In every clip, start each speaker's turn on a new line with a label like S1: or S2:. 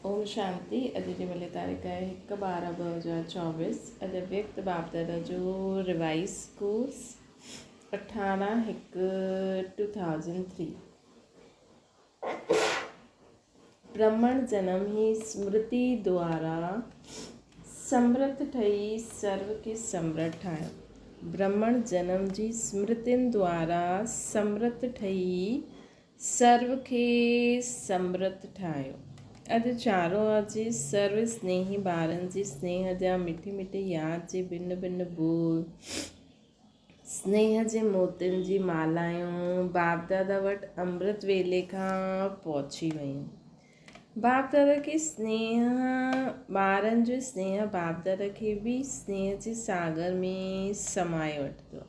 S1: ओम शांति। अॼु जी भले तारीख़ आहे 1/12/2024। अॼु व्यक्त बाबदादा जो रिवाइज कोर्स 18/1/2003। ब्रह्मण जन्म ही स्मृति द्वारा समर्थ ठही सर्व खे समर्थ ठाहियो। ब्रह्मण जन्म जी स्मृतियुनि द्वारा समर्थ ठही सर्व खे समर्थ ठाहियो। अॼु चारो अॼु सर्व स्नेही ॿारनि जी स्नेह जा मिठी मिठी यादि जे भिन्न भिन्न बोल, स्नेह जे मोतियुनि जी मालायूं बाप दादा वटि अमृत वेले खां पहुची वियूं। बाप दादा खे स्नेह, ॿारनि जो स्नेह बाप दादा खे बि स्नेह जे सागर में समाए वठंदो।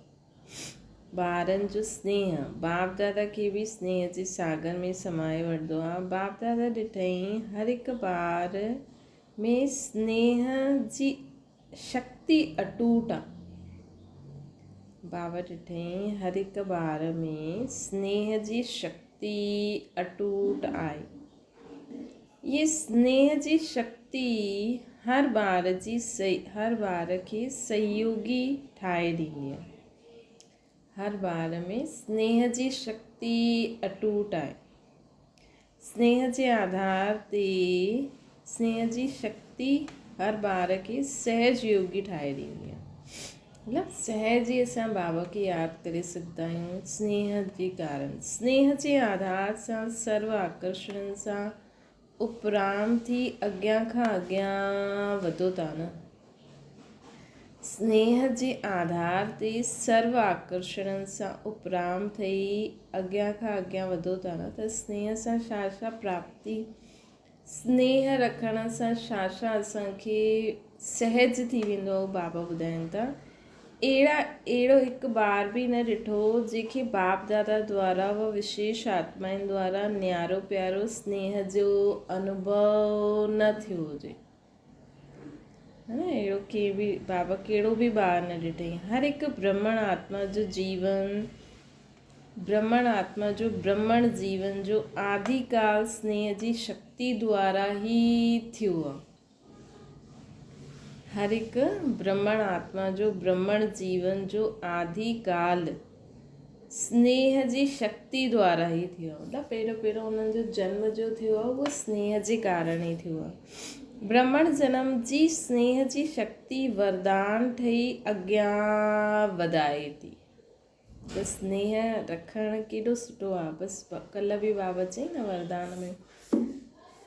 S1: ॿारनि जो स्नेह बाप दादा खे बि स्नेह जे सागर में समाए वठंदो आहे। बाप दादा ॾिठई हर हिकु ॿार में स्नेह जी शक्ति अटूट आहे। बाबा ॾिठई हर हिकु ॿार में स्नेह जी शक्ति अटूट आहे। ये स्नेह जी शक्ति हर ॿार खे सहयोगी ठाहे ॾींदी आहे। हर ॿार में स्नेह जी शक्ति अटूट आहे। स्नेह जे आधार ते स्नेह जी शक्ति हर ॿार खे सहयोगी ठाहे ॾींदी आहे। मतिलबु सहज ई असां बाबा खे यादि करे सघंदा आहियूं स्नेह जे कारण। स्नेह जे आधार सां सर्व आकर्षण सां उपराम थी अॻियां खां अॻियां वधो था न। स्नेह जे आधार ते सर्व आकर्षण सां उपराम थी अॻियां खां अॻियां वधो था न। त स्नेह सां छा प्राप्ति, स्नेह रखण सां छा असांखे सहज थी वेंदो आहे। बाबा ॿुधाइनि था अहिड़ो हिकु ॿार बि न ॾिठो जंहिंखे बाप दादा द्वारा व विशेष आत्माउनि द्वारा न्यारो प्यारो स्नेह जो अनुभव न थियो हुजे। है न, अहिड़ो बाबा कहिड़ो बि ॿार न ॾिठई। हर हिकु ब्रह्मण आत्मा जो ब्रह्मण जीवन जो आदिकाल स्नेह जी शक्ति द्वारा ही थियो आहे। हर हिकु ब्रह्मण आत्मा जो ब्रह्मण जीवन जो आदिकाल स्नेह जी शक्ति द्वारा ही थियो आहे। मतिलबु पहिरियों उन्हनि जो जन्म जो थियो आहे उहो स्नेह जे कारण ई थियो आहे। ब्रह्मण जन्म जी स्नेह जी शक्ति वरदान ठही अॻियां वधाए थी। त स्नेह रखणु केॾो सुठो आहे। बसि कल्ह बि बाबा चई न वरदान में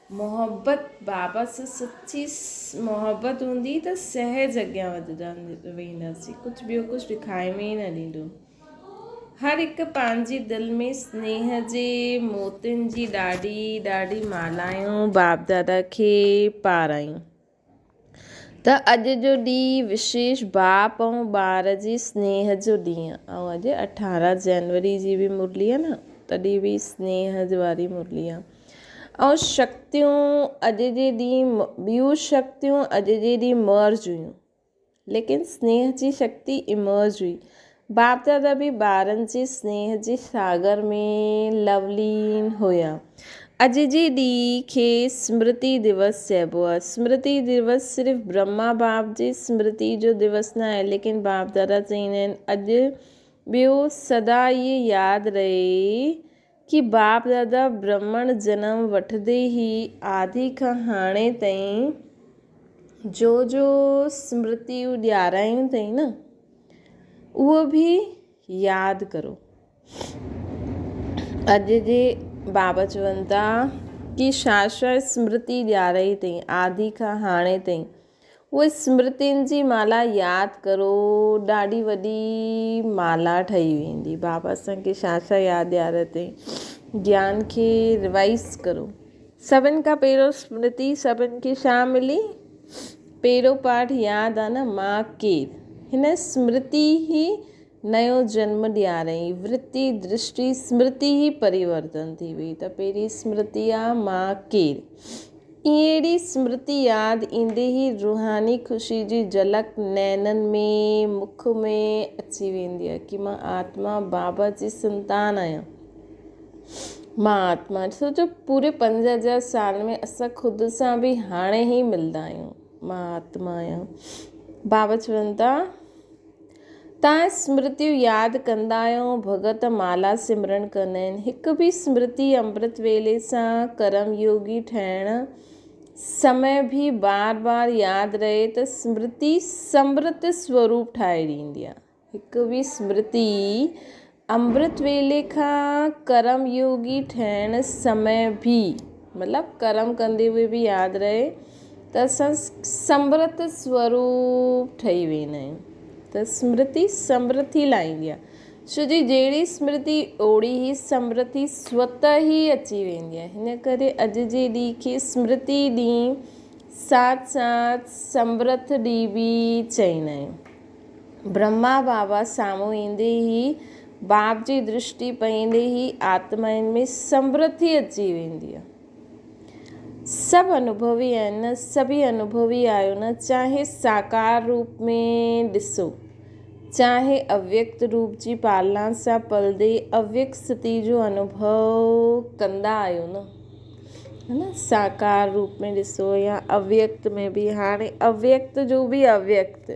S1: मोहब्बत, बाबा सां सची मोहब्बत हूंदी त सहज अॻियां वधंदा वेंदासीं। कुझु ॾेखारे में ई न ॾींदो। हर हिकु पंहिंजी दिलि में स्नेह जे मोतियुनि जी ॾाढी मालायूं बाप दादा खे पारायूं। त अॼु जो ॾींहुं विशेष बाप ऐं ॿार जी स्नेह जो ॾींहुं आहे। ऐं अॼु 18 जनवरी जी बि मुरली आहे न, तॾहिं बि स्नेह वारी मुरली आहे। ऐं शक्तियूं अॼु जे ॾींहुं, ॿियूं शक्तियूं अॼु जे ॾींहुं मर्ज हुयूं, लेकिन स्नेह जी शक्ति इमर्ज हुई। बाप दादा बि ॿारनि जे स्नेह जे सागर में लवलीन हुया। अॼु जे ॾींहुं खे स्मृति दिवस चइबो आहे। स्मृति दिवस सिर्फ़ु ब्रह्मा बाप जी स्मृति जो दिवस न आहे, लेकिन बाप दादा चईंदा आहिनि अॼु ॿियो सदा इहे यादि रहे कि बाप दादा ब्रह्मण जनम वठंदे ई आदि खां हाणे ताईं जो स्मृतियूं ॾियारायूं अथई न, उहो बि यादि करो। अॼु जे बाबा चवनि था कि छा स्मृति ॾियाराई अथई आदि खां हाणे ताईं, उहे स्मृतियुनि जी माला यादि करो। ॾाढी वॾी माला ठही वेंदी। बाबा असांखे छा यादि ॾियारे अथई, ज्ञान खे रिवाइज़ करो। सभिनि खां पहिरियों स्मृति सभिनि खे छा मिली, पहिरियों पाठ यादि आहे न, मां केरु। हिन स्मृति ई नयो जन्म ॾियारई। वृत्ति दृष्टि स्मृति ई परिवर्तन थी वई। त पहिरीं स्मृति आहे मां केरु। अहिड़ी स्मृति यादि ईंदे ई रूहानी ख़ुशी जी झलक नैननि में, मुख में अची वेंदी आहे कि मां आत्मा बाबा जी संतान आहियां। मां आत्मा सोचो पूरे 5000 साल में असां ख़ुदि सां बि हाणे ई मिलंदा आहियूं। मां आत्मा आहियां। बाबा चवनि था तव्हां स्मृतियूं यादि कंदा आहियो, भगत माला सिमरन कंदा आहिनि। हिकु बि स्मृति अमृत वेले सां कर्म योगी ठहिण समय भी बार बार यादि रहे त स्मृति समृत स्वरूप ठाहे ॾींदी आहे। हिकु बि स्मृति अमृत वेले खां कर्म योगी ठहिण समय भी मतिलबु कर्म कंदे हुए बि यादि रहे त असां समृत स्वरूप ठही वेंदा आहियूं। त स्मृति समृद्धि लाहींदी आहे। छो जी जहिड़ी स्मृति ओड़ी ई समृद्धि स्वतः ई अची वेंदी आहे। हिन करे अॼु जे ॾींहं खे स्मृति ॾींहुं साथ साथ समृद्ध ॾींहुं बि चईंदा आहियूं। ब्रह्मा बाबा साम्हूं ईंदे ई बाप जी दृष्टि पईंदे ई आत्माउनि में समृद्धि अची वेंदी आहे। सभु अनुभवी आहिनि न, सभी अनुभवी आहियो न, चाहे साकार रूप में ॾिसो, चाहे अव्यक्त रूप जी पालना सां पलदे अव्यक्त स्थिति जो अनुभव कंदा आहियो न, है न। साकार रूप में ॾिसो या अव्यक्त में बि, हाणे अव्यक्त जो बि अव्यक्त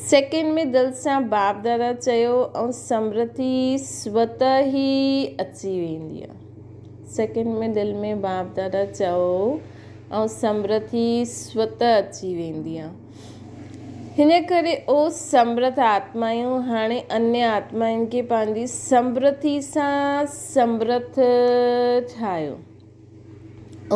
S1: सेकेंड में दिलि सां बाप दादा चयो ऐं समृद्धि स्वतः ई अची वेंदी आहे। सेकेंड में दिलि में बाप दादा चयो ऐं समृद्धि स्वतः अची वेंदी आहे। हिन करे ओ समृद्ध आत्मायूं हाणे अन्य आत्माउनि खे पंहिंजी समृद्धि सां समृद्ध ठाहियो।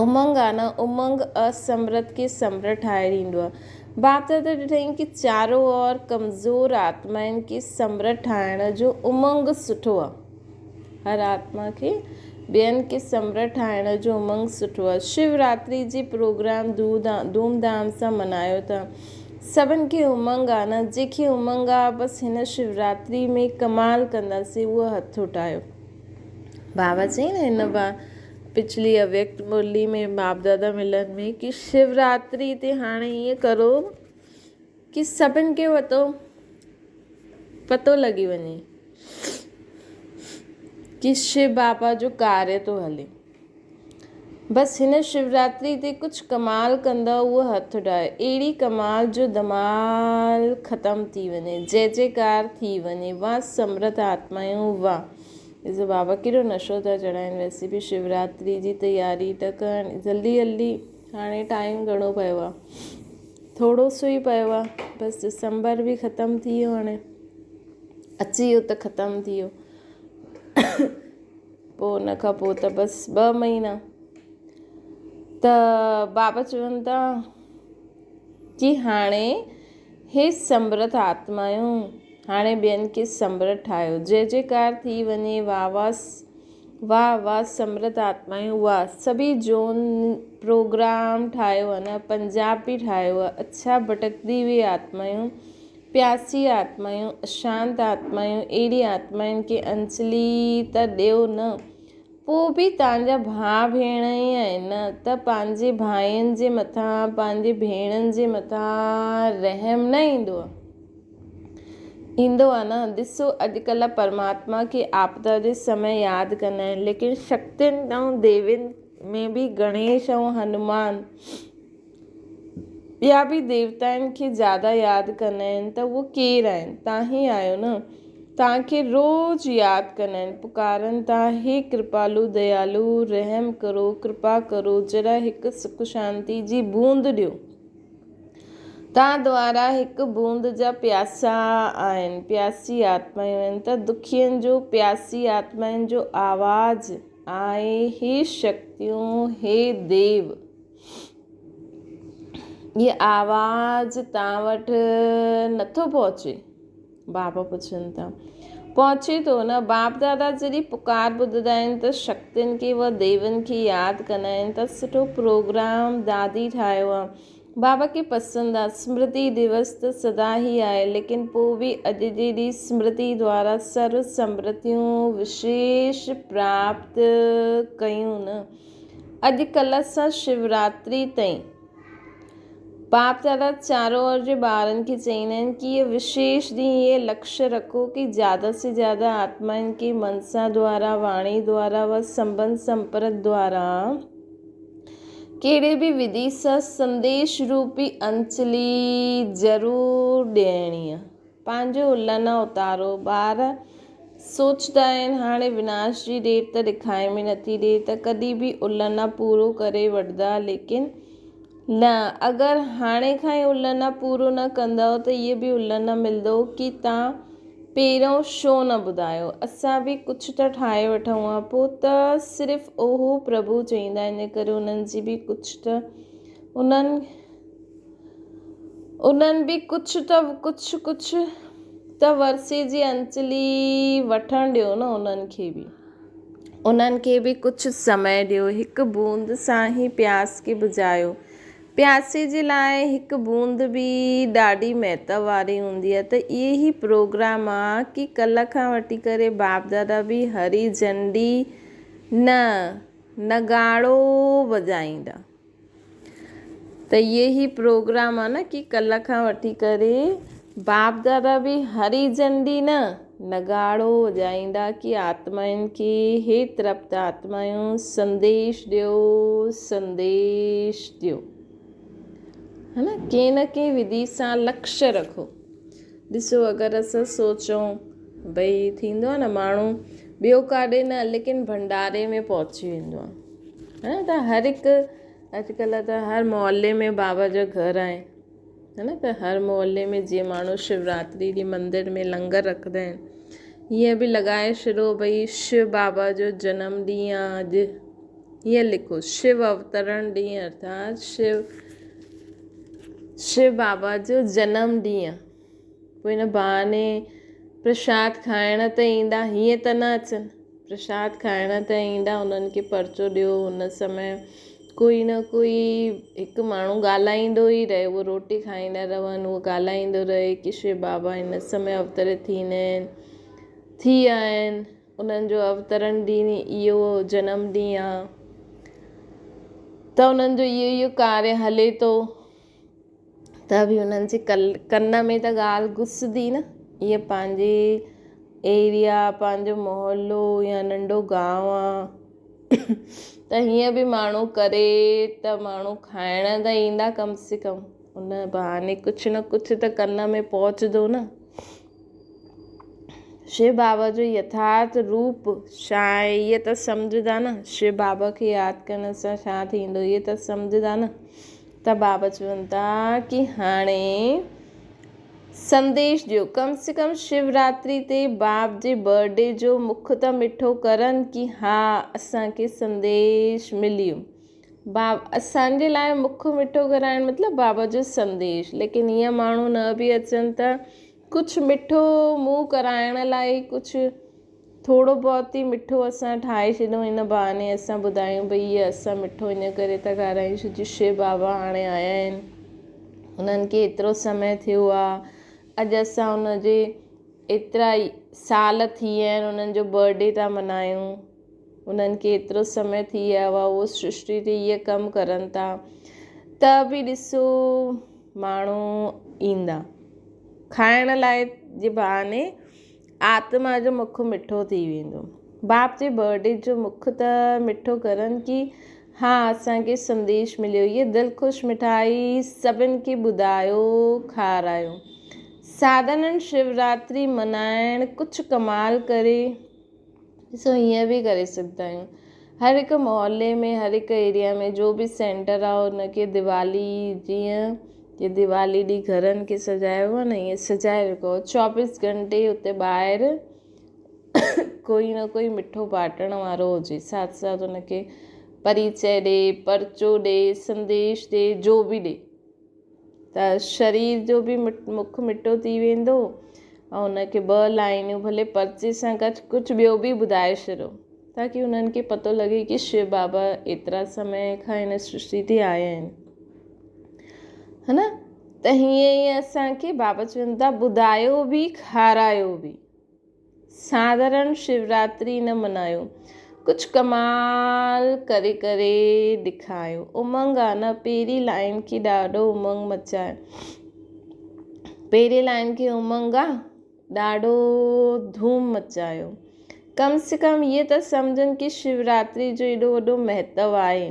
S1: उमंग आहे न, उमंग असमृद्ध खे समृद्ध ठाहे ॾींदो आहे। बाप दादा ॾिठईं कि चारों ओर कमज़ोर आत्माउनि खे समृद्ध ठाहिण जो उमंग सुठो आहे। हर आत्मा खे ॿियनि खे समृद्ध ठाहिण जो उमंग सुठो आहे। शिवरात्रि जी प्रोग्राम धूमधाम सां मल्हायो था। सभिनि खे उमंग आहे न, जंहिंखे उमंग आहे बसि हिन शिवरात्रि में कमाल कंदासीं, उहो हथु उठायो। बाबा चई न हिन बार पिछली अव्यक्त मुरली में बाप दादा मिलन में कि शिवरात्रि ते हाणे ईअं करो कि सभिनि खे पतो लॻी वञे कि शिव बाबा जो कार्य थो हले। बसि हिन शिवरात्रि ते कुझु कमाल कंदा, उहो हथु उठाए। अहिड़ी कमाल जो धमाल ख़तमु थी वञे, जय जयकार थी वञे। वाह समृद्ध आत्मायूं, वाह। ॾिसो बाबा केॾो नशो था चढ़ाइनि। वैसे बि शिवरात्रि जी तयारी था कनि जल्दी जल्दी। हाणे टाइम घणो पियो आहे, थोरो सो ई पियो आहे। बसि दिसंबर बि ख़तमु थी वियो, हाणे अची वियो त ख़तमु थी वियो। पोइ उन खां पोइ त बसि 2 महीना। त बाबा चवनि था कि हाणे हे समृद्ध आत्मायूं हाणे ॿियनि खे समृद्ध ठाहियो। जय जयकार थी वञे। वाह वाह वाह वाह समृद्ध आत्मायूं, वाह। सभी जोन प्रोग्राम ठाहियो आहे न, पंजाब बि ठाहियो आहे। अच्छा भटकदी हुई आत्मायूं, प्यासी आत्मायूं, अशांत आत्मायूं, अहिड़ी आत्माउनि खे अंजलि त ॾियो न। पोइ बि तव्हांजा भाउ भेण ई आहिनि न, त पंहिंजे भाइयुनि जे मथां, पंहिंजे भेणनि जे मथां रहम न ईंदो आहे? ईंदो आहे न। ॾिसो अॼुकल्ह परमात्मा खे आपदा जे समय यादि कंदा आहिनि, लेकिन शक्तियुनि ऐं देवियुनि में बि गणेश ऐं हनुमान ॿिया बि देवताउनि खे ज़्यादा यादि कंदा आहिनि। त उहो केरु आहिनि? तव्हां ई आहियो न। तव्हांखे रोज़ु यादि कंदा आहिनि, पुकारनि था, हे कृपालु दयालु रहम करो, कृपा करो, जरा हिकु सुख शांति जी बूंद ॾियो। तव्हां द्वारा हिकु बूंद जा प्यासा आहिनि, प्यासी आत्मायूं आहिनि। त दुखियनि जो, प्यासी आत्माउनि जो आवाज़ आहे, हे शक्तियूं, हे देव। ये आवाज़ तव्हां वटि नथो पहुचे? बाबा पुछनि था। पहुचे थो न। बाप दादा जॾहिं पुकार ॿुधंदा आहिनि त शक्तियुनि खे व देवनि खे यादि कंदा आहिनि। त सुठो प्रोग्राम दादी ठाहियो आहे, बाबा खे पसंदि आहे। स्मृति दिवस त सदा ई आहे, लेकिन पोइ बि अॼु जे ॾींहुं स्मृति द्वारा सर्व समृद्धियूं विशेष प्राप्त कयूं न। अॼुकल्ह सां शिवरात्रि ताईं बाप दादा चारों ओर जे ॿारनि खे चईंदा आहिनि कि ये विशेष ॾींहुं ये लक्ष्य रखो कि ज़्यादा से ज़्यादा आत्माउनि खे मनसा द्वारा, वाणी द्वारा व संबंध संपर्क द्वारा कहिड़े बि विधि सां संदेश रूपी अंजलि ज़रूरु ॾियणी आहे। पंहिंजो उल्लना उतारो। ॿार सोचदा आहिनि हाणे विनाश जी डेट त ॾेखारे में नथी ॾिए त कॾहिं बि उल्लना पूरो करे वठंदा, लेकिन न, अगरि हाणे खां ई उल्लना पूरो न कंदव त इहे बि उल्लना मिलंदो कि तव्हां पहिरियों छो न ॿुधायो, असां बि कुझु त ठाहे वठूं हा। पोइ त सिर्फ़ु ओहो प्रभु चईंदा आहिनि, इन करे उन्हनि जी बि कुझु त उन्हनि बि कुझु त वरसे जी अंजलि वठणु ॾियो न। उन्हनि खे बि कुझु समय ॾियो। हिकु बूंद सां ई प्यास खे बुझायो। प्यासे जे लाइ हिकु बूंद बि ॾाढी महत्व वारी हूंदी आहे। त इहे ई प्रोग्राम आहे कि कल्ह खां वठी करे बाप दादा बि हरी झंडी नगाड़ो वॼाईंदा। त इहे ई प्रोग्राम आहे न कि कल्ह खां वठी करे बाप दादा बि हरी झंडी नगाड़ो वॼाईंदा कि आत्माउनि खे, हे तृप्त आत्माऊं, संदेश ॾियो, है न। कंहिं न कंहिं विधि सां लक्ष्य रखो। ॾिसो, अगरि असां सोचूं भई थींदो आहे न, माण्हू ॿियो काॾे न लेकिन भंडारे में पहुची वेंदो आहे, है न। त हर हिकु अॼुकल्ह त हर मोहल्ले में बाबा जो घर आहे, है न। त हर मोहल्ले में जीअं माण्हू शिवरात्रि ॾींहुं मंदर में लंगर रखंदा आहिनि, हीअं बि लॻाए छॾो भई शिव बाबा जो जनम ॾींहुं आहे अॼु, हीअं लिखो शिव अवतरण ॾींहुं, अर्थात शिव बाबा जो जनम ॾींहुं आहे। पोइ हिन बहाने प्रसाद खाइण त ईंदा, हीअं त न अचनि, प्रसाद खाइण त ईंदा, उन्हनि खे पर्चो ॾियो। हुन समय कोई न कोई हिकु माण्हू ॻाल्हाईंदो ई रहे, उहो रोटी खाईंदा रहनि, उहो ॻाल्हाईंदो रहे कि शिव बाबा हिन समय अवतरित थी विया आहिनि, उन्हनि जो अवतरण ॾींहुं इहो जनम ॾींहुं आहे। त उन्हनि जो इहो कार्य हले थो, त बि उन्हनि जे कन में त ॻाल्हि घुसंदी न। ईअं पंहिंजे एरिया, पंहिंजो मोहल्लो या नंढो गांव आहे त हीअं बि माण्हू करे त माण्हू खाइण त ईंदा कम से कम, उन बहाने कुझु न कुझु त कन में पहुचंदो न। शिव बाबा जो यथार्थ रूप छा आहे इहे त सम्झंदा न। शिव बाबा खे यादि करण सां छा थींदो इहे त सम्झंदा न। त बाबा चवनि था कि हाणे संदेश ॾियो। कम से कम शिवरात्रि ते बाप जे बर्थडे जो मुख त मिठो करनि कि हा असांखे संदेश मिलियो। असांजे लाइ मुख मिठो कराइण मतिलबु बाबा जो संदेश। लेकिन हीअं माण्हू न बि अचनि त कुझु मिठो मुंहुं कराइण लाइ कुझु थोरो बहुत ई मिठो असां ठाहे छॾूं। हिन बहाने असां ॿुधायूं भई हीअ असां मिठो इन करे था खारायूं छो शिव बाबा हाणे आया आहिनि, उन्हनि खे एतिरो समय थियो आहे, अॼु असां हुनजे एतिरा साल थी विया आहिनि, उन्हनि जो बर्थडे था मल्हायूं, उन्हनि खे एतिरो समय थी वियो आहे, उहो सृष्टि ते इहे कमु करनि था। त बि ॾिसो माण्हू ईंदा खाइण लाइ जे बहाने आत्मा जो मुख मिठो थी वेंदो। बाप जे बर्थडे जो मुख त मिठो करनि कि हा असांखे संदेश मिलियो। इहे दिलख़ुशि मिठाई सभिनि खे ॿुधायो, खारायो। साधननि शिवरात्रि मल्हाइण कुझु कमाल करे ॾिसो, हीअं बि करे सघंदा आहियूं। हर हिकु मोहल्ले में, हर हिकु एरिया में जो बि सेंटर आहे उनखे दिवाली, जीअं दिवाली ॾींहुं घरनि खे सजायो आहे न, ईअं सजाए रखो। 24 घंटे उते ॿाहिरि कोई न कोई मिठो बाटण वारो हुजे, साथ साथ उनखे परिचय ॾे, पर्चो ॾे, संदेश ॾे, जो बि ॾे, त शरीर जो बि मुख मिठो थी वेंदो ऐं उनखे 2 लाइनियूं भले पर्चे सां कुझु ॿियो बि ॿुधाए छॾो ताकी उन्हनि खे पतो लॻे कि शिव बाबा एतिरा समय खां हिन सृष्टि ते आया आहिनि, है न। त हीअं ई असांखे बाबा चवनि था ॿुधायो बि, खारायो बि। साधारण शिवरात्रि न मल्हायो। कुछ कमाल करे करे ॾेखारियो। उमंग आहे न, पहिरीं लाइन खे ॾाढो उमंग मचाए, पहिरीं लाइन खे उमंग आहे, ॾाढो धूम मचायो। कम से कम इहे त सम्झनि कि शिवरात्रि जो एॾो वॾो महत्व आहे,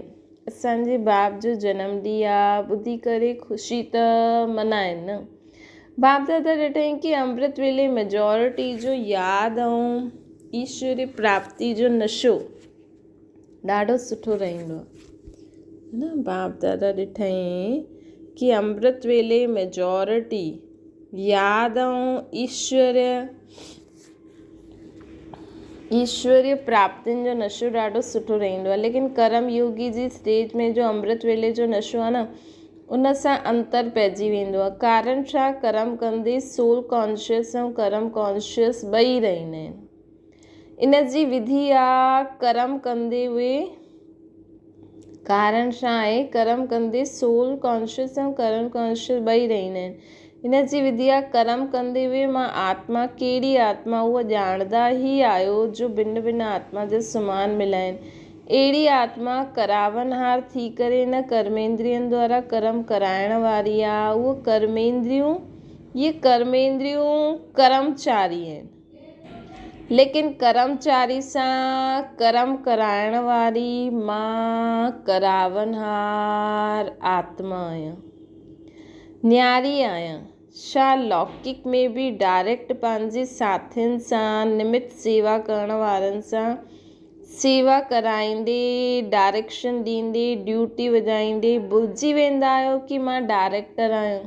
S1: असांजे बाप जो जनम ॾींहुं आहे, ॿुधी करे ख़ुशी त मल्हाइनि न। बाप दादा ॾिठईं कि अमृत वेले मेजॉरिटी जो यादि ऐं ईश्वरी प्राप्ति जो नशो ॾाढो सुठो रहंदो आहे न। बाप दादा ॾिठईं कि अमृत वेले मेजॉरिटी यादि ऐं ईश्वरीय प्राप्तियुनि जो नशो ॾाढो सुठो रहंदो आहे। लेकिन कर्म योगी जी स्टेज में जो अमृत वेले जो नशो आहे न, उन सां अंतर पइजी वेंदो आहे। कारण छा, कर्म कंदे सोल कॉन्शियस ऐं कर्म कॉन्शियस ॿई रहंदा आहिनि। इन जी विधि आहे कर्म कंदे उहे, कारण छा आहे, कर्म कंदे सोल कॉन्शियस ऐं कर्म कॉन्शियस ॿई रहंदा आहिनि। इन जी विधि आहे कर्म कंदे हुए मां आत्मा, कहिड़ी आत्मा उहा ॼाणंदा ई आहियो जो भिन्न भिन्न आत्मा जा समान मिला आहिनि। अहिड़ी आत्मा करावनहार थी करे न कर्मेंद्रियनि द्वारा कर्म कराइण वारी आहे। उहो कर्मेंद्रियूं कर्मचारी आहिनि, लेकिन कर्मचारी सां कर्म कराइण वारी मां करावनहार आत्मा आहियां, न्यारी आहियां। छा लौकिक में बि डायरेक्ट पंहिंजे साथियुनि सां, निमित सेवा करण वारनि सां सेवा कराईंदे, डायरेक्शन ॾींदे, ड्यूटी वॼाईंदे भुलिजी वेंदा आहियो कि मां डायरेक्टर आहियां?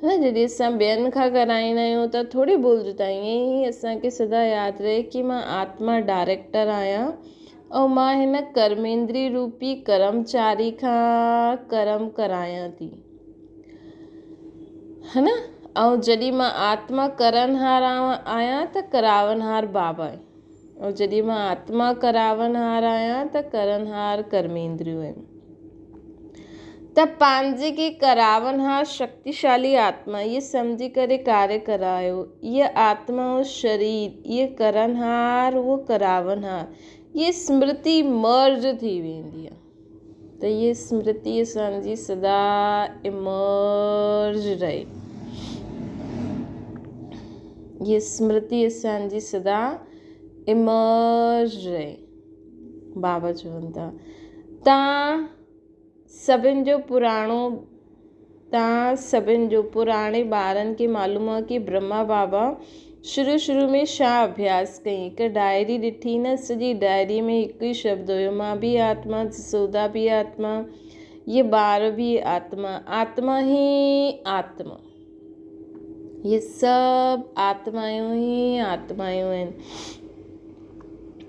S1: न, जॾहिं असां ॿियनि खां कराईंदा आहियूं त थोरी भुलिजंदा, ईअं ई असांखे सदा यादि रहे कि मां आत्मा डायरेक्टर आहियां ऐं मां हिन कर्मेंद्री रूपी कर्मचारी खां कर्म करायां थी, है न। ऐं जॾहिं मां आत्मा करणहार आहियां त करावनहार बाबा आहे, ऐं जॾहिं मां आत्मा करावनहार आहियां त करणहार कर्मेंद्रियूं आहिनि। त पंहिंजे खे करावनहार शक्तिशाली आत्मा इहे सम्झी करे कार्य करायो। इहा आत्मा ऐं शरीर, इहे करणहार, उहो करावनहार, इहे स्मृति मर्ज थी वेंदी आहे। त इहे स्मृति असांजी सदा इमर्ज रहे, ये स्मृति असांजी सदा इमर्ज रहे। बाबा चवनि था तव्हां सभिनि जो पुराणे ॿारनि खे मालूम आहे कि ब्रह्मा बाबा शुरू में छा अभ्यास कई। हिकु डायरी ॾिठी न, सॼी डायरी में हिकु ई शब्द हुयो, मां बि आत्मा, जसोदा बि आत्मा, ये ॿार बि आत्मा, आत्मा ही आत्मा, ये सभु आत्मायूं ई आत्मायूं आहिनि।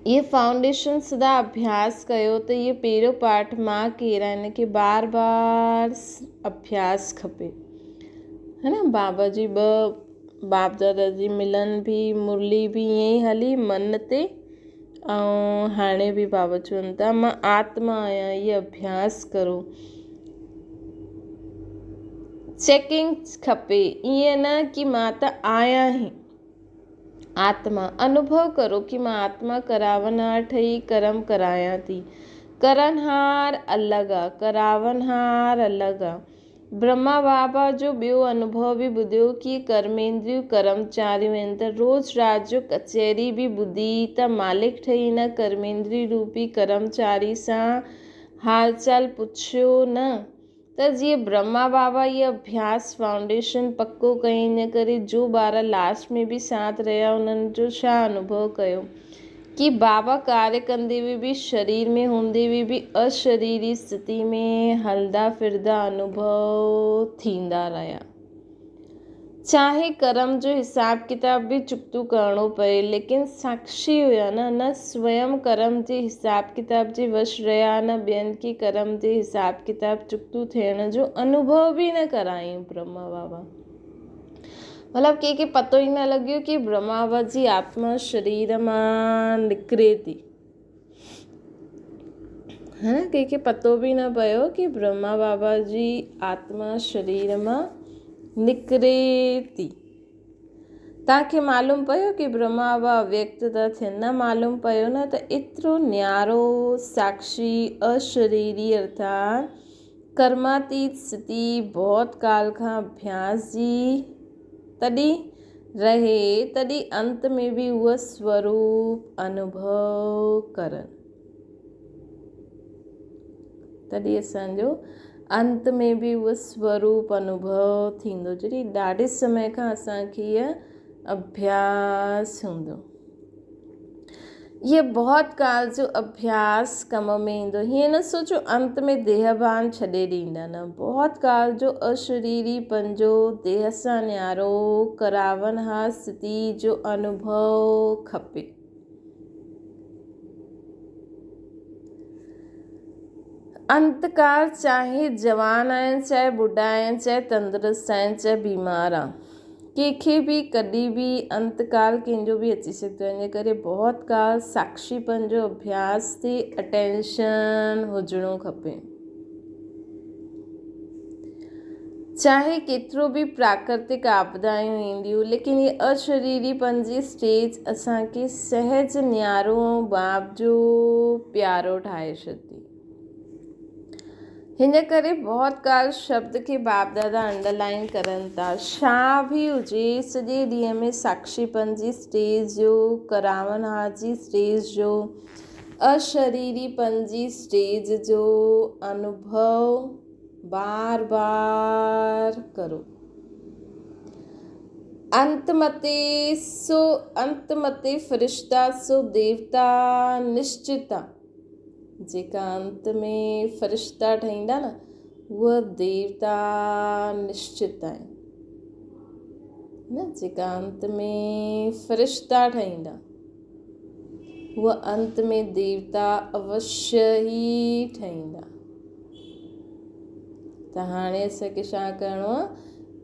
S1: ये फाउंडेशन सदा अभ्यास कयो त इहो पहिरियों पाठ मां केरु आहे, हिन खे बार बार अभ्यास खपे, है न। बाबा जी बाप दादा जी मिलन बि, मुरली बि ईअं ई हली मन ते, ऐं हाणे बि बाबा चवनि था मां आत्मा आहियां, इहो अभ्यास करो। चेकिंग खपे, ईअं न कि मां त आहियां ई आत्मा। अनुभव करो कि मां आत्मा करावनहार ठही कर्म करायां थी। करणहार अलॻि आहे, करावनहार अलॻि आहे। ब्रह्मा बाबा जो ॿियो अनुभव बि ॿुधियो कि कर्मेंद्रियूं कर्मचारियूं आहिनि। त रोज़ राति जो कचहरी बि ॿुधी त मालिक ठही हिन कर्मेंद्री रूपी कर्मचारी सां हाल चाल पुछियो न। त जीअं ब्रह्मा बाबा इहे अभ्यास फाउंडेशन पको कयईं, इन करे जो ॿार लास्ट में बि साथ रहिया उन्हनि जो छा अनुभव कयो कि बाबा कार्य कंदे हुए बि, शरीर में हूंदे हुए बि अशरीरी स्थिति में हलंदा फिरंदा अनुभव थींदा रहिया। चाहे कर्म जो हिसाब किताब बि चुकतो करिणो पए, लेकिन साक्षी हुया न स्वयं कर्म जे हिसाब किताब जे वश रहिया, न ॿियनि खे कर्म जे हिसाब किताब चुकतो थियण जो अनुभव बि न करायूं ब्रह्मा बाबा। मतिलबु कंहिंखे पतो ई न लॻियो कि ब्रह्मा बाबा जी आत्मा शरीर मां निकिरे थी, है न। कंहिंखे पतो बि न पियो कि ब्रह्मा बाबा जी आत्मा शरीर मां निकिरे थी। तव्हांखे मालूम पियो कि ब्रह्मा बाबा व्यक्त था थियनि? न मालूम पियो न? त एतिरो न्यारो साक्षी अशरीरी अर्थात कर्मातीत स्थिति बहुत काल खां अभ्यास जी तॾहिं रहे, तॾहिं अंत में बि उहो स्वरूप अनुभव करनि। तॾहिं असांजो अंत में बि उहो स्वरूप अनुभव थींदो, जॾहिं ॾाढे समय खां असांखे इहा अभ्यास हूंदो। ये बहुत काल जो अभ्यास कम में ईंदो। हीअं न सोचो अंत में देहभान छॾे ॾींदा, न। बहुत काल जो अशरीरी पंजो देह सां न्यारो करावन हा स्थिति जो अनुभव खपे। अंतकाल चाहे जवान आहिनि, चाहे ॿुढा आहिनि, चाहे तंदुरुस्त आहिनि, चाहे बीमार आहे, कंहिंखे बि कॾहिं बि अंतकाल कंहिंजो बि अची सघंदो आहे। इन करे बहुत काल साक्षीपन जो अभ्यास ते अटेंशन हुजणो खपे। चाहे केतिरो बि प्राकृतिक आपदायूं ईंदियूं, लेकिन ये अशरीरीपन जी स्टेज असांखे सहज न्यारो बाप जो प्यारो ठाहे छॾंदी। हिन करे बहुत काल शब्द खे बाप दादा अंडरलाइन करनि था। छा बि हुजे, सॼे ॾींहं में साक्षीपन जी स्टेज जो, करावन हा जी स्टेज जो, अशरीरीपन जी स्टेज जो अनुभव बार बार करो। अंतमते फरिश्ता सो देवता निश्चित आहे। जेका अंत में फरिश्ता ठहींदा न, उहे देवता निश्चित आहिनि न। जेका अंत में फरिश्ता ठहींदा, उहे अंत में देवता अवश्य ई ठहींदा। त हाणे असांखे छा करिणो आहे?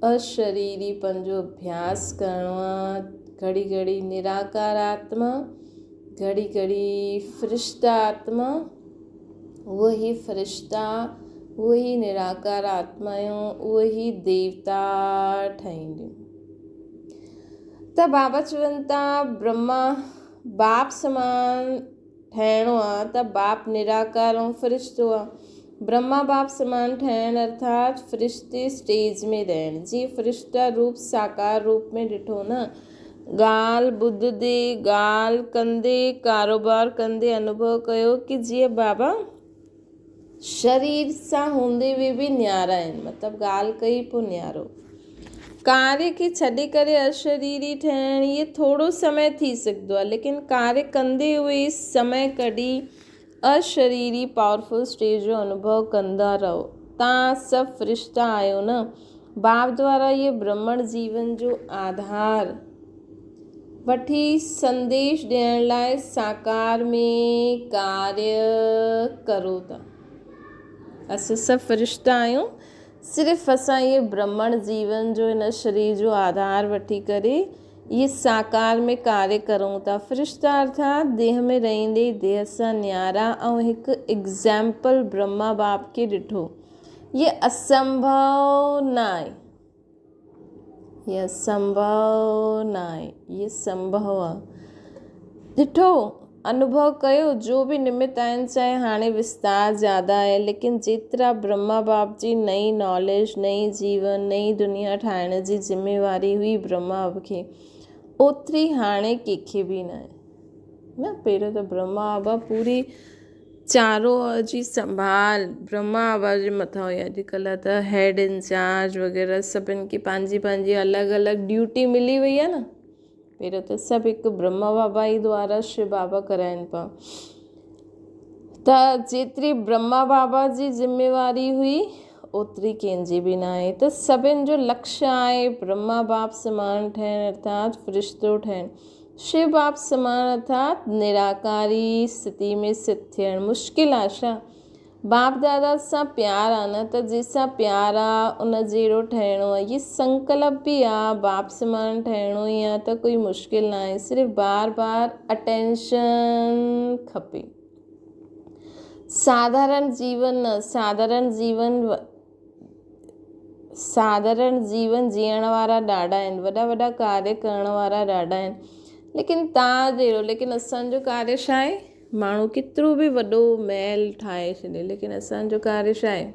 S1: अशरीरीपन जो अभ्यास करिणो आहे। घड़ी घड़ी निराकार आत्मा, घड़ी घड़ी फरिश्ता आत्मा, वही फरिश्ता, वही निराकार आत्मायूं, वही देवता ठहींदियूं। त बाबा चवनि था ब्रह्मा बाप समान ठहिणो आहे, त बाप निराकार ऐं फरिश्तो आहे। ब्रह्मा बाप समान ठहिण अर्थात फरिश्ते स्टेज में रहण। जीअं फरिश्ता रूप साकार रूप में ॾिठो न, ॻाल्हि ॿुधंदे, ॻाल्हि कंदे, कारोबार कंदे अनुभव कयो कि जीअं बाबा शरीर सां हूंदे हुए बि न्यारा आहिनि, मतिलबु ॻाल्हि कई पोइ न्यारो। कार्य खे छॾे करे अशरीरी ठहिण इहे थोरो समय थी सघंदो आहे, लेकिन कार्य कंदे हुए समय कढी अशरीरी पावरफुल स्टेज जो अनुभव कंदा रहो। तव्हां सभु फरिश्ता आहियो न। बाप द्वारा इहे ब्रह्मण जीवन जो आधार वठी संदेश ॾियण लाइ साकार में कार्य करो था। असां सभु फरिश्ता आहियूं, सिर्फ़ु असां इहे ब्रह्मण जीवन जो हिन शरीर जो आधार वठी करे इहे साकार में कार्य करूं था। फरिश्ता अर्थात देह में रहंदे देह सां न्यारा ऐं हिकु एग्ज़ाम्पल ब्रह्मा बाप खे ॾिठो। ये असंभव न आहे, ये असंभव न आहे, ये संभव आहे। ॾिठो, अनुभव कयो। जो बि निमित आहिनि, चाहे हाणे विस्तार ज़्यादा आहे, लेकिन जेतिरा ब्रह्मा बाप जी नई नॉलेज, नई जीवन, नई दुनिया ठाहिण जी ज़िम्मेवारी हुई ब्रह्मा बाप खे, ओतिरी हाणे कंहिंखे बि न आहे न। पहिरियों त ब्रह्मा बाबा पूरी चारो जी संभाल ब्रह्मा बाबा जे मथां हुई। अॼुकल्ह त हेड इंचार्ज वग़ैरह सभिनि खे पंहिंजी पंहिंजी अलॻि अलॻि ड्यूटी मिली वई आहे न। पहिरियों त सभु हिकु ब्रह्मा बाबा ई द्वारा शिव बाबा कराइनि पिया। त जेतिरी ब्रह्मा बाबा जी ज़िम्मेवारी हुई, ओतिरी कंहिंजी बि न आहे। त सभिनि जो लक्ष्य आहे ब्रह्मा बाप समान ठहिण अर्थात फरिश्तो ठहिण, शिव बाप समान अर्थात निराकारी स्थिति में स्थित थियण। मुश्किल आहे छा? बाप दादा सां प्यार आहे न, त जंहिंसां प्यार आहे उन जहिड़ो ठहिणो आहे। ये संकल्प बि आहे बाप समान ठहिणो ई आहे, त कोई मुश्किल न आहे। सिर्फ़ु बार बार अटेंशन खपे। साधारण जीवन न, साधारण जीवन साधारण जीवन जीअण वारा ॾाढा आहिनि, वॾा वॾा कार्य करण वारा ॾाढा आहिनि, लेकिन तव्हां जहिड़ो, लेकिन असांजो कार्य छा आहे? माण्हू केतिरो बि वॾो महल ठाहे छॾे, लेकिन असांजो कार्य छा आहे?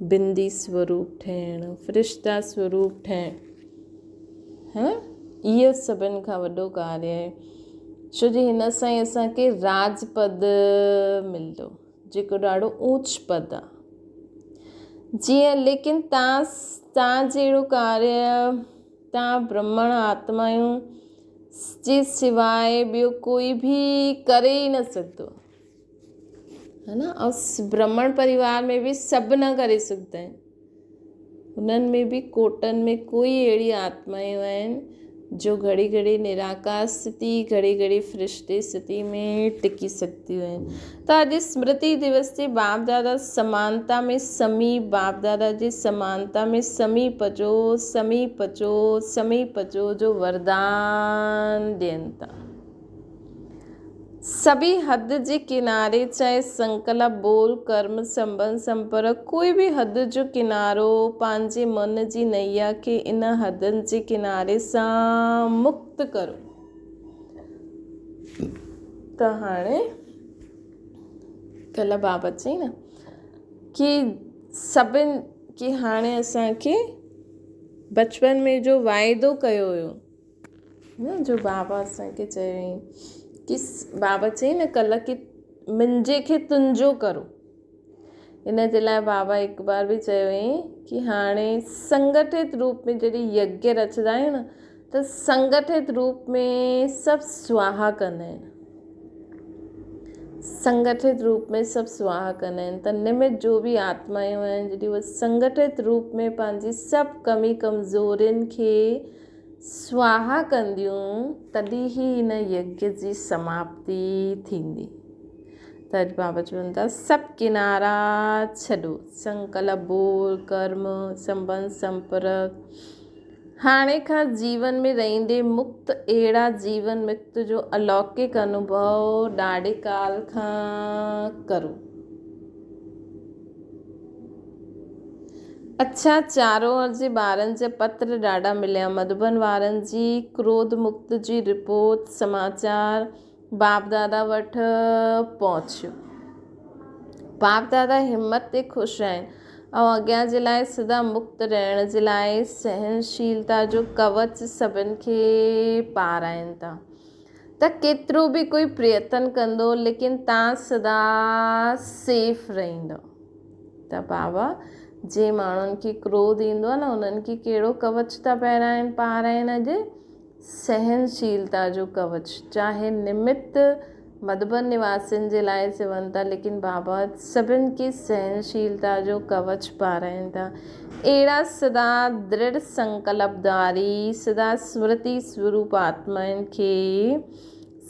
S1: बिंदी स्वरूप ठहिणु, फ़रिश्ता स्वरूप ठहिणु, हा, इहो सभिनि खां वॾो कार्य आहे। छो जो हिन सां ई असांखे राजपद मिलंदो, जेको ॾाढो ऊच पद आहे। जीअं लेकिन तव्हां जहिड़ो कार्य तव्हां ब्रह्मण आत्माऊं जे सिवाय ॿियो कोई बि करे ई न सघंदो, है ना। ऐं ब्रह्मण परिवार में बि सभु न करे सघंदा आहिनि, उन्हनि में बि कोटनि में कोई अहिड़ी आत्मायूं आहिनि जो घड़ी घड़ी निराकार स्थिति, घड़ी घड़ी फ़रिश्ते स्थिति में टिकी सघंदियूं आहिनि। त अॼु स्मृति दिवस ते बाप दादा समानता में समीप, बाप दादा जी समानता में समीप अचो जो वरदान ॾियनि था। सभी हद जे किनारे, चाहे संकल्प, बोल, कर्म, संबंध, संपर्क, कोई भी हद जो किनारो पंहिंजे मन जी नैया खे इन हदनि जे किनारे सां मुक्त करो। त हाणे कल्ह बाबा चई न कि सभिनि कि हाणे असांखे बचपन में जो वाइदो कयो हुयो न, जो बाबा असांखे चयो कि बाबा चई न कल्ह कि मुंहिंजे खे तुंहिंजो करो, इन जे लाइ बाबा हिकु बार बि चयो हुई कि हाणे संगठित रूप में जॾहिं यज्ञ रचंदा आहियूं न, त संगठित रूप में सभु स्वाहा कंदा आहिनि, संगठित रूप में सभु स्वाहा कंदा आहिनि। त निमित जो बि आत्मायूं आहिनि, जॾहिं उहे संगठित रूप में पंहिंजी सभु कमी कमज़ोरियुनि खे स्वाहा कंदियूं, तॾहिं ई हिन यज्ञ जी समाप्ति थींदी। त अॼु बाबा चवनि था सभु किनारा छॾो, संकल्प, बोल, कर्म, संबंध, संपर्क, हाणे खां जीवन में रहंदे मुक्त, अहिड़ा जीवन मुक्त जो अलौकिक अनुभव ॾाढे काल खां करो। अच्छा, चारों ओर जे ॿारनि जा पत्र ॾाढा मिलिया, मधुबन वारनि जी क्रोध मुक्त जी रिपोर्ट समाचार बाप दादा वटि पहुचियो। बाप दादा हिम्मत ते ख़ुशि आहिनि ऐं अॻियां जे लाइ सदा मुक्त रहण जे लाइ सहनशीलता जो कवच सभिनि खे पाराइनि था। त केतिरो बि कोई प्रयत्न कंदो, लेकिन तव्हां सदा सेफ रहंदो। त बाबा जे माण्हुनि खे क्रोध ईंदो आहे न, उन्हनि खे कहिड़ो कवच था पाराइनि अॼु? सहनशीलता जो कवच। चाहे निमित्त मधुबन निवासियुनि जे लाइ चवनि था, लेकिन बाबा सभिनि खे सहनशीलता जो कवच पाराइनि था। अहिड़ा सदा दृढ़ संकल्पधारी, सदा स्मृति स्वरूप आत्माउनि खे,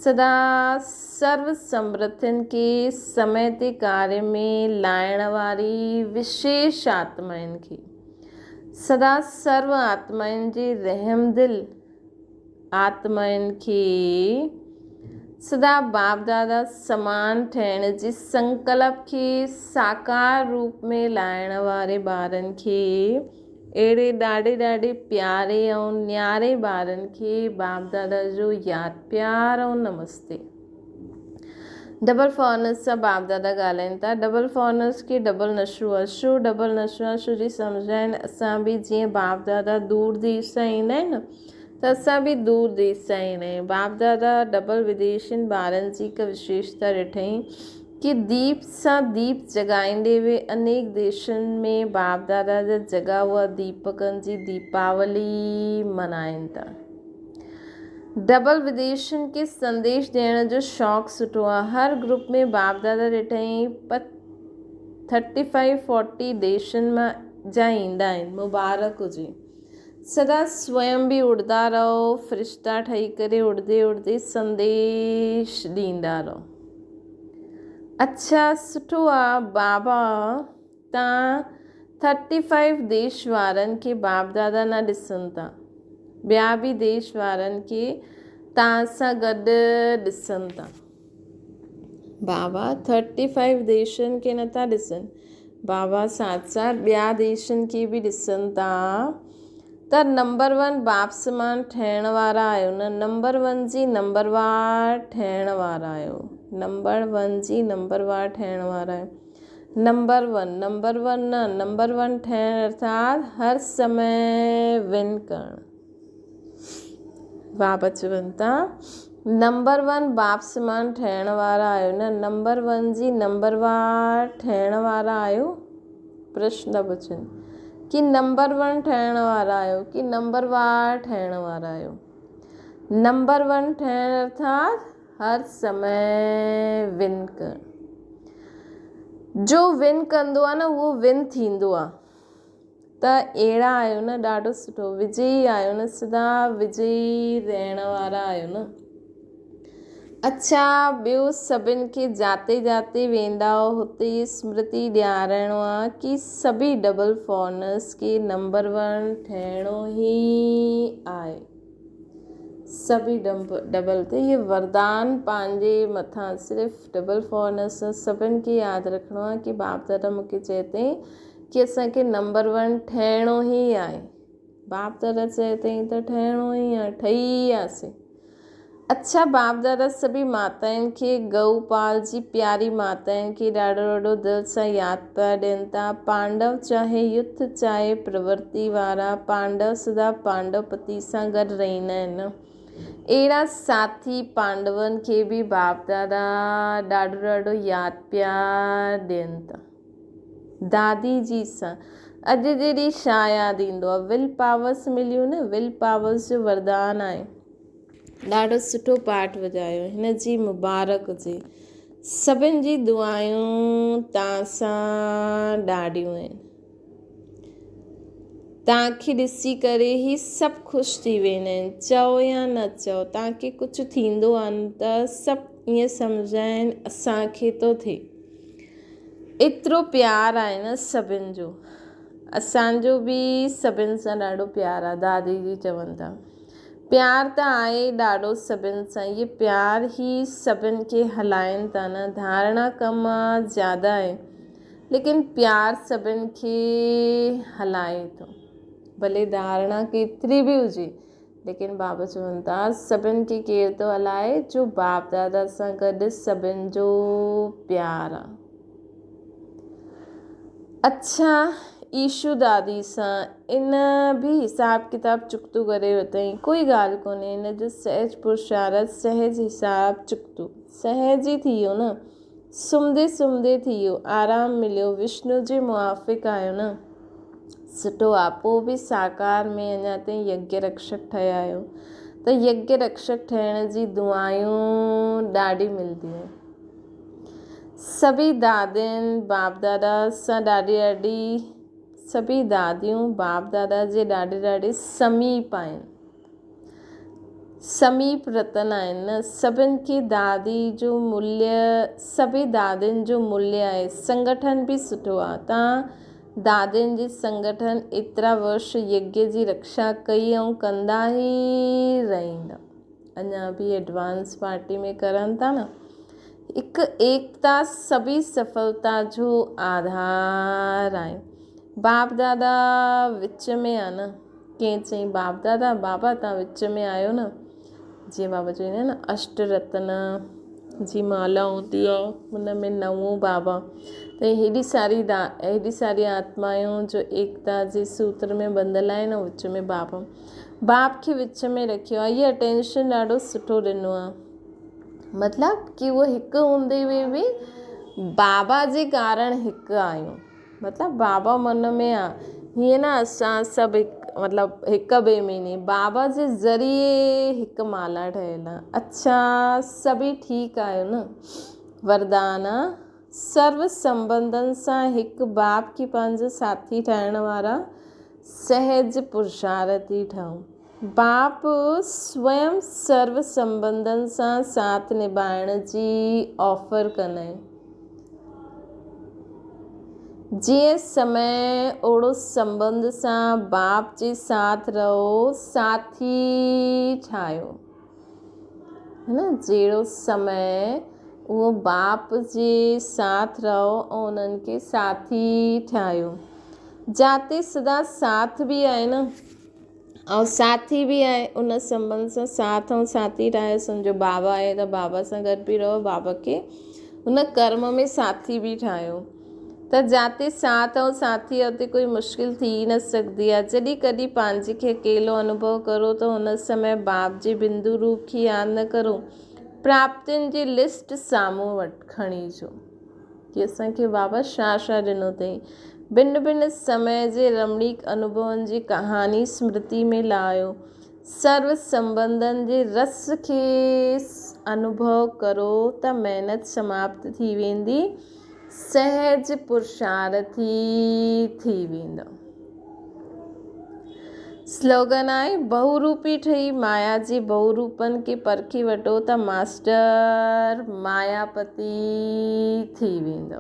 S1: सदा सर्व समृद्धियुनि खे समय ते कार्य में लाइण वारी विशेष आत्माउनि खे, सदा सर्व आत्माउनि जे रहमदिल आत्माउनि खे, सदा बाप दादा समान ठहिण जे संकल्प खे साकार रूप में लाइण वारे ॿारनि खे, अहिड़े ॾाढे प्यारे ऐं न्यारे ॿारनि खे बाप दादा जो यादि प्यार ऐं नमस्ते। डबल फॉरनर्स सां बाप दादा ॻाल्हाइनि था। डबल फॉरनर्स खे डबल नशो आहे। छो डबल नशो आहे? छो जी सम्झाइनि असां बि जीअं बाप दादा दूर देश सां ईंदा आहिनि न, त असां बि दूर देश सां ईंदा आहियूं। बाप दादा डबल विदेशियुनि ॿारनि जी हिकु विशेषता ॾिठई कि दीप सां दीप जॻाईंदे हुए अनेक देशनि में बाप दादा जा जॻा हुआ दीपकनि जी दीपावली मल्हाइनि था। डबल विदेशियुनि खे संदेश ॾियण जो शौक़ु सुठो आहे। हर ग्रुप में बाप दादा ॾिठई 35-40 देशनि मां जा ईंदा आहिनि। मुबारक हुजे। सदा स्वयं बि उड़ंदा रहो, फ़रिश्ता ठही करे उड़दे उड़दे संदेश ॾींदा रहो। अच्छा, सुठो आहे। बाबा तव्हां 35 देश वारनि खे बाप दादा न ॾिसनि था, ॿिया बि देश वारनि खे तव्हां सां गॾु ॾिसनि था। बाबा 35 देशनि खे नथा ॾिसनि, बाबा साथ साथ ॿिया देशनि खे बि ॾिसनि था त नंबर 1 बाप समान ठहिण वारा आहियो न, नंबर 1 जी नंबरवार ठहिण वारा आहियो, नंबर 1 जी नंबरवार ठहिण वारा आहियो। नंबर 1 न, नंबर 1 ठहिण अर्थात हर समय विन करणु। बाबा चवनि था नंबर 1 बाप समान ठहिण वारा आहियो न, नंबर 1 जी नंबरवार ठहिण वारा आहियो। प्रश्न पुछनि कि नंबर 1 ठहिण वारा आहियो कि नंबरवार ठहिण वारा आहियो। नंबर 1 ठहिण अर्थात हर समय विन करणु। जो विन कंदो आहे न उहो विन थींदो आहे। त अहिड़ा आहियो न, ॾाढो सुठो विजयी आहियो न, सदा विजयी रहण वारा आहियो न। अच्छा, ॿियो सभिनि खे जाते जाते वेंदा हुते स्मृति ॾियारणो आहे कि सभी डबल फॉरनर्स खे नंबर 1 ठहिणो ई आहे। सभी डबल ते ये वरदान पंहिंजे मथां सिर्फ़ु डबल फॉरनर्स सभिनि खे यादि रखिणो आहे कि बाप दादा मूंखे चए अथई कि असांखे नंबर 1 ठहिणो ई आहे। बाप दादा चए अथई त ठहिणो ई आहे, ठही वियासीं। अच्छा, बाप दादा सभी माताउनि खे गौपाल जी प्यारी माताउनि खे ॾाढो ॾाढो दिलि सां यादि पिया ॾियनि था। पांडव चाहे युद्ध चाहे प्रवृत्ति वारा, पांडव सदा पांडव पति सां गॾु रहंदा आहिनि। अहिड़ा साथी पांडवनि खे बि बाप दादा ॾाढो ॾाढो यादि पिया ॾियनि था। दादी जी सां अॼु जे ॾींहुं छा यादि ईंदो आहे? विल पावर्स मिलियूं न, विल पावर्स जो वरदान आहे। ॾाढो सुठो पाठ वॼायो, हिन जी मुबारक हुजे। सभिनि जी दुआयूं तव्हां सां ॾाढियूं आहिनि। तव्हांखे ॾिसी करे ई सभु ख़ुशि थी वेंदा आहिनि, चओ या न चओ। तव्हांखे कुझु थींदो आहे न त सभु ईअं सम्झाइनि असांखे थो थिए। एतिरो प्यारु आहे न सभिनि जो। असांजो बि सभिनि सां ॾाढो प्यारु आहे। दादी जी चवनि था प्यार त आहे ॾाढो सभिनि सां, इहे प्यार ई सभिनि खे हलाइनि था न। धारणा कम ज़्यादा आहे लेकिन प्यार सभिनि खे हलाए थो। भले धारणा केतिरी बि हुजे लेकिन बाबा चवनि था सभिनि खे केरु थो हलाए? जो बाप दादा सां गॾु सभिनि जो प्यारु आहे। अच्छा, ईशू दादी सां इन बि हिसाब किताब चुकतो करे वरितई। कोई ॻाल्हि कोन्हे, इन जो सहज पुरुषारथ, सहज हिसाब चुकतो सहज ई थी वियो न। सुम्हंदे सुम्हंदे थी वियो, आराम मिलियो, विष्णु जे मुआफ़िक़ आहियो न। सुठो आहे। पोइ बि साकार में अञा ताईं यज्ञ रक्षक ठहिया आहियो त यज्ञ रक्षक ठहिण जी दुआयूं ॾाढी मिलंदियूं आहिनि। सभी दादियुनि बाप दादा सां सभी दादियूं बाप दादा जे ॾाढे समीप आहिनि, समीप रतन आहिनि न। सभिनि खे दादी जो मूल्य, सभी दादियुनि जो मूल्य आहे। संगठन बि सुठो आहे। तव्हां दादियुनि जी संगठन एतिरा वर्ष यज्ञ जी रक्षा कई ऐं कंदा ई रहंदा। अञा बि एडवांस पार्टी में करनि था न। हिकु एकता सभी सफलता जो आधार आहे। बाप दादा विच में आहे न। कंहिं चई बाप दादा बाबा तव्हां विच में आहियो न। जीअं बाबा चवंदा आहिनि न अष्ट रत्न जी माला हूंदी आहे हुन में 9 बाबा। त हेॾी सारी आत्मायूं जो एकता जे सूत्र में बंधल आहिनि ऐं विच में बाप खे विच में रखियो आहे। इहा अटेंशन ॾाढो सुठो ॾिनो आहे। मतिलबु कि उहो हिकु हूंदे हुए बि बाबा जे कारण हिकु आहियूं। मतिलबु बाबा मन में आहे। हीअं न असां सभु मतिलबु हिक ॿिए में न, बाबा जे ज़रिए हिकु माला ठहियलु आहे। अच्छा, सभी ठीकु आहियो न। वरदान सर्व संबंधनि सां हिकु बाप खे पंहिंजो साथी ठाहिण वारा सहज पुरुषार्थी ठहूं। बाप स्वयं सर्व संबंधनि सां साथ निभाइण जी ऑफर कंदा आहिनि। जीअं समय ओड़ो संबंध सां बाप जे साथ रहो, साथी ठाहियो, है न। जहिड़ो समय उहो बाप जे साथ रहो ऐं उन्हनि खे साथी ठाहियो। जाते सदा साथ बि आहे न ऐं साथी बि आहे, उन संबंध सां साथ ऐं साथी ठाहे। सम्झो बाबा आहे त बाबा सां गॾु बि रहो, बाबा खे हुन कर्म में साथी बि ठाहियो। त जाते साथ ऐं साथी उते कोई मुश्किल थी न सघंदी आहे। जॾहिं कॾहिं पंहिंजे खे अकेलो अनुभव करो त हुन समय बाप जे बिंदु रूप खे यादि न करो, प्राप्तियुनि जी लिस्ट साम्हूं खणी अचो कि असांखे बाबा छा छा ॾिनो अथई। भिन्न भिन्न समय जे रमणीक अनुभवनि जी कहानी स्मृति में लाहियो। सर्व संबंधनि जे रस खे अनुभव करो त महिनत समाप्त थी वेंदी, सहज पुरुषार्थी थी वेंदो। स्लोगन आहे, बहुरूपी ठही माया जे बहुरूपनि खे परखी वठो त मास्टर मायापती थी वेंदो।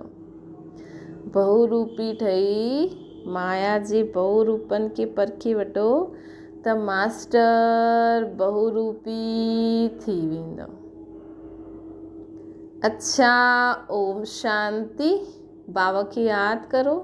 S1: बहुरूपी ठही माया जे बहुरूपनि खे परखी वठो त मास्टर बहुरूपी थी वेंदो। अच्छा, ओम शांति। बाबा खे यादि करो।